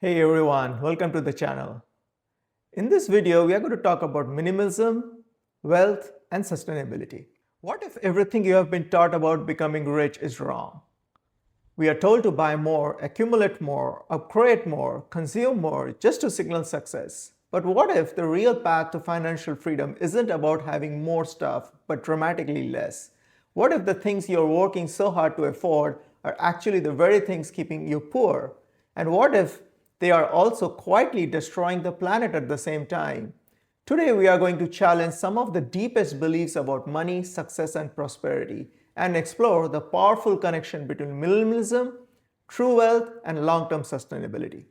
Hey everyone, welcome to the channel. In this video, we are going to talk about minimalism, wealth, and sustainability. What if everything you have been taught about becoming rich is wrong? We are told to buy more, accumulate more, upgrade more, consume more just to signal success. But what if the real path to financial freedom isn't about having more stuff, but dramatically less? What if the things you're working so hard to afford are actually the very things keeping you poor? And what if they are also quietly destroying the planet at the same time? Today, we are going to challenge some of the deepest beliefs about money, success, and prosperity, and explore the powerful connection between minimalism, true wealth, and long term sustainability.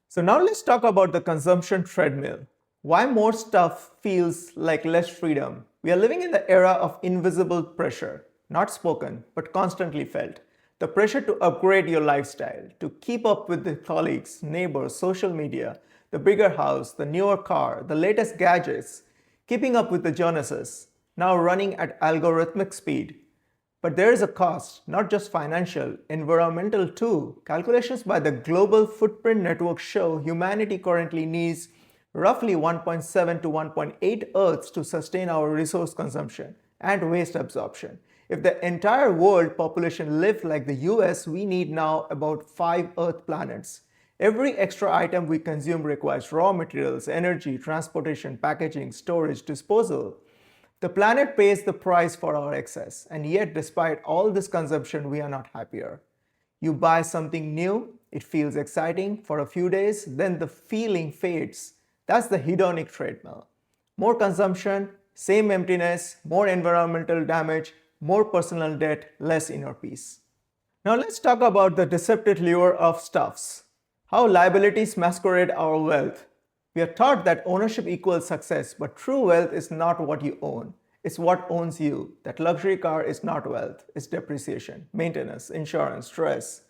So, now let's talk about the consumption treadmill. Why more stuff feels like less freedom? We are living in the era of invisible pressure, not spoken, but constantly felt. The pressure to upgrade your lifestyle, to keep up with the colleagues, neighbors, social media, the bigger house, the newer car, the latest gadgets, keeping up with the Jonases, now running at algorithmic speed. But there is a cost, not just financial, environmental too. Calculations by the Global Footprint Network show humanity currently needs roughly 1.7 to 1.8 Earths to sustain our resource consumption and waste absorption. If the entire world population lived like the US, we need now about 5 Earth planets. Every extra item we consume requires raw materials, energy, transportation, packaging, storage, disposal. The planet pays the price for our excess, and yet, despite all this consumption, we are not happier. You buy something new, it feels exciting for a few days, then the feeling fades. That's the hedonic treadmill. More consumption, same emptiness, more environmental damage, more personal debt, less inner peace. Now let's talk about the deceptive lure of stuffs. How liabilities masquerade our wealth. We are taught that ownership equals success, but true wealth is not what you own. It's what owns you. That luxury car is not wealth, it's depreciation, maintenance, insurance, stress.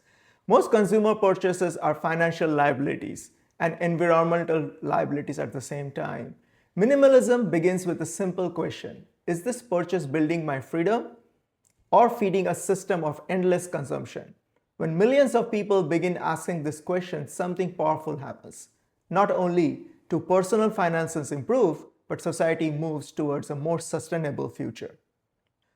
Most consumer purchases are financial liabilities and environmental liabilities at the same time. Minimalism begins with a simple question: is this purchase building my freedom or feeding a system of endless consumption? When millions of people begin asking this question, something powerful happens. Not only do personal finances improve, but society moves towards a more sustainable future.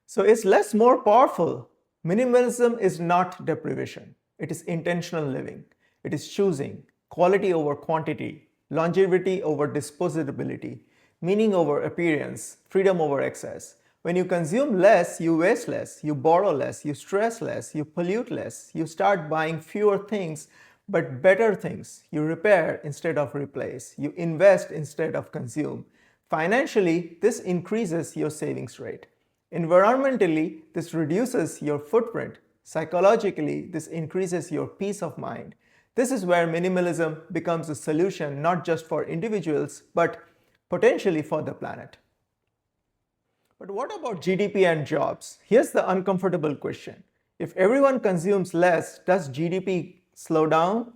So is less more powerful? Minimalism is not deprivation. It is intentional living. It is choosing quality over quantity, longevity over disposability, meaning over appearance, freedom over excess. When you consume less, you waste less, you borrow less, you stress less, you pollute less, you start buying fewer things but better things. You repair instead of replace, you invest instead of consume. Financially, this increases your savings rate. Environmentally, this reduces your footprint. Psychologically, this increases your peace of mind. This is where minimalism becomes a solution not just for individuals, but potentially for the planet. But what about GDP and jobs? Here's the uncomfortable question. If everyone consumes less, does GDP slow down?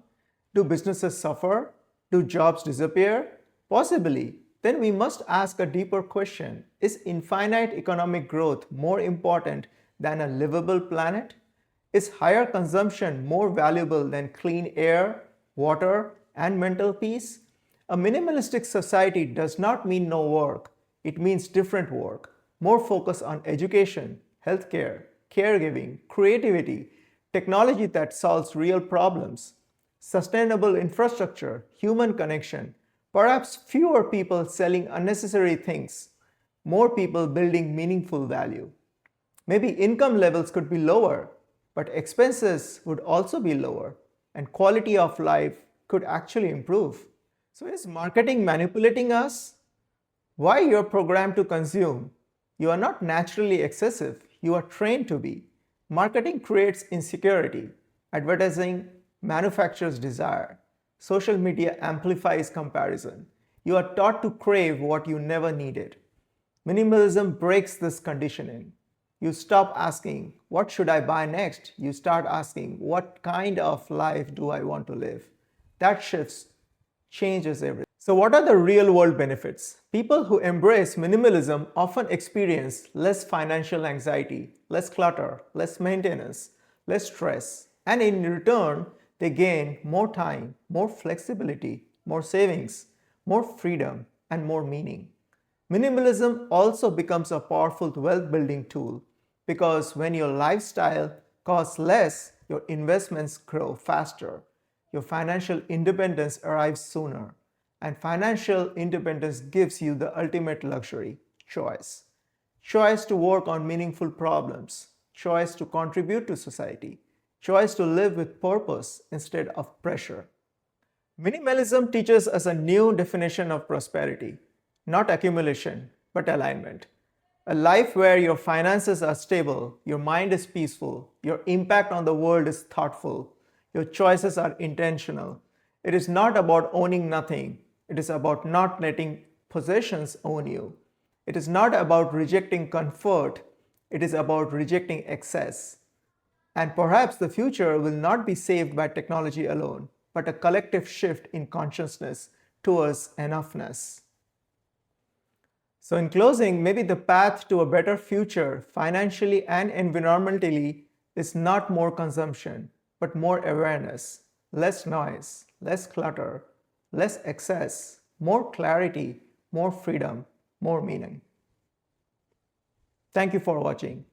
Do businesses suffer? Do jobs disappear? Possibly. Then we must ask a deeper question. Is infinite economic growth more important than a livable planet? Is higher consumption more valuable than clean air, water, and mental peace? A minimalistic society does not mean no work. It means different work. More focus on education, healthcare, caregiving, creativity, technology that solves real problems, sustainable infrastructure, human connection, perhaps fewer people selling unnecessary things, more people building meaningful value. Maybe income levels could be lower, but expenses would also be lower, and quality of life could actually improve. So is marketing manipulating us? Why you're programmed to consume? You are not naturally excessive, you are trained to be. Marketing creates insecurity. Advertising manufactures desire. Social media amplifies comparison. You are taught to crave what you never needed. Minimalism breaks this conditioning. You stop asking, what should I buy next? You start asking, what kind of life do I want to live? That shifts, changes everything. So what are the real world benefits? People who embrace minimalism often experience less financial anxiety, less clutter, less maintenance, less stress, and in return, they gain more time, more flexibility, more savings, more freedom, and more meaning. Minimalism also becomes a powerful wealth building tool because when your lifestyle costs less, your investments grow faster, your financial independence arrives sooner, and financial independence gives you the ultimate luxury: choice. Choice to work on meaningful problems, choice to contribute to society, choice to live with purpose instead of pressure. Minimalism teaches us a new definition of prosperity: not accumulation, but alignment. A life where your finances are stable, your mind is peaceful, your impact on the world is thoughtful, your choices are intentional. It is not about owning nothing, it is about not letting possessions own you. It is not about rejecting comfort, it is about rejecting excess. And perhaps the future will not be saved by technology alone, but a collective shift in consciousness towards enoughness. So, in closing, maybe the path to a better future, financially and environmentally, is not more consumption, but more awareness, less noise, less clutter, less excess, more clarity, more freedom, more meaning. Thank you for watching.